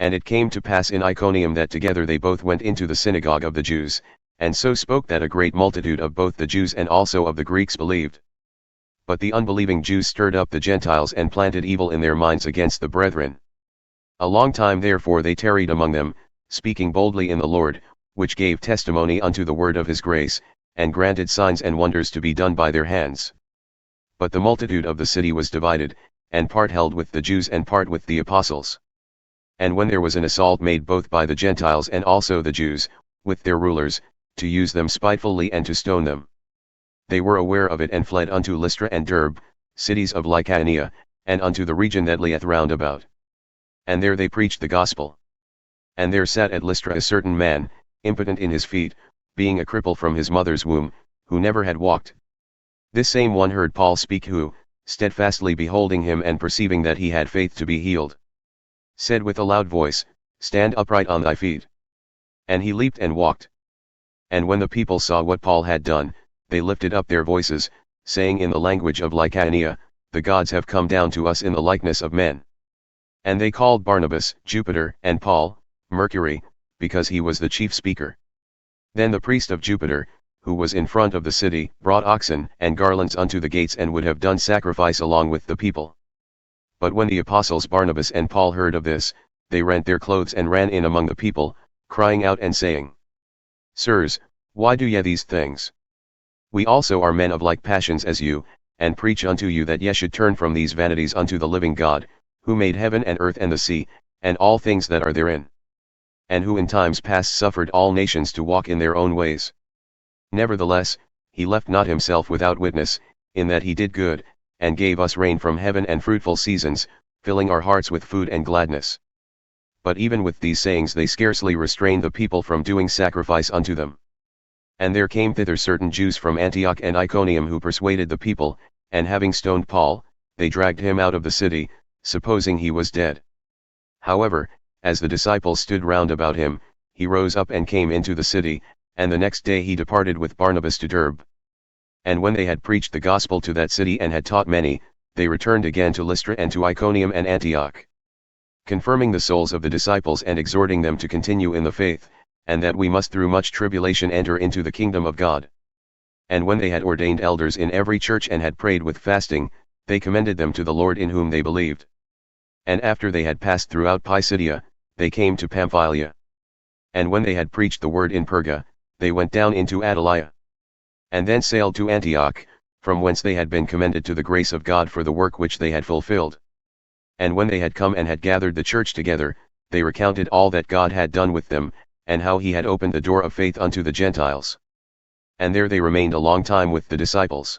And it came to pass in Iconium that together they both went into the synagogue of the Jews, and so spoke that a great multitude of both the Jews and also of the Greeks believed. But the unbelieving Jews stirred up the Gentiles and planted evil in their minds against the brethren. A long time therefore they tarried among them, speaking boldly in the Lord, which gave testimony unto the word of his grace, and granted signs and wonders to be done by their hands. But the multitude of the city was divided, and part held with the Jews and part with the apostles. And when there was an assault made both by the Gentiles and also the Jews, with their rulers, to use them spitefully and to stone them, they were aware of it and fled unto Lystra and Derbe, cities of Lycaonia, and unto the region that lieth round about. And there they preached the gospel. And there sat at Lystra a certain man, impotent in his feet, being a cripple from his mother's womb, who never had walked. This same one heard Paul speak, who, steadfastly beholding him and perceiving that he had faith to be healed, said with a loud voice, Stand upright on thy feet. And he leaped and walked. And when the people saw what Paul had done, they lifted up their voices, saying in the language of Lycaonia, The gods have come down to us in the likeness of men. And they called Barnabas, Jupiter, and Paul, Mercury, because he was the chief speaker. Then the priest of Jupiter, who was in front of the city, brought oxen and garlands unto the gates and would have done sacrifice along with the people. But when the apostles Barnabas and Paul heard of this, they rent their clothes and ran in among the people, crying out and saying, Sirs, why do ye these things? We also are men of like passions as you, and preach unto you that ye should turn from these vanities unto the living God, who made heaven and earth and the sea, and all things that are therein. And who in times past suffered all nations to walk in their own ways. Nevertheless, he left not himself without witness, in that he did good, and gave us rain from heaven and fruitful seasons, filling our hearts with food and gladness. But even with these sayings they scarcely restrained the people from doing sacrifice unto them. And there came thither certain Jews from Antioch and Iconium who persuaded the people, and having stoned Paul, they dragged him out of the city, supposing he was dead. However, as the disciples stood round about him, he rose up and came into the city, and the next day he departed with Barnabas to Derbe. And when they had preached the gospel to that city and had taught many, they returned again to Lystra and to Iconium and Antioch, confirming the souls of the disciples and exhorting them to continue in the faith, and that we must through much tribulation enter into the kingdom of God. And when they had ordained elders in every church and had prayed with fasting, they commended them to the Lord in whom they believed. And after they had passed throughout Pisidia, they came to Pamphylia. And when they had preached the word in Perga, they went down into Attalia. And then sailed to Antioch, from whence they had been commended to the grace of God for the work which they had fulfilled. And when they had come and had gathered the church together, they recounted all that God had done with them, and how he had opened the door of faith unto the Gentiles. And there they remained a long time with the disciples.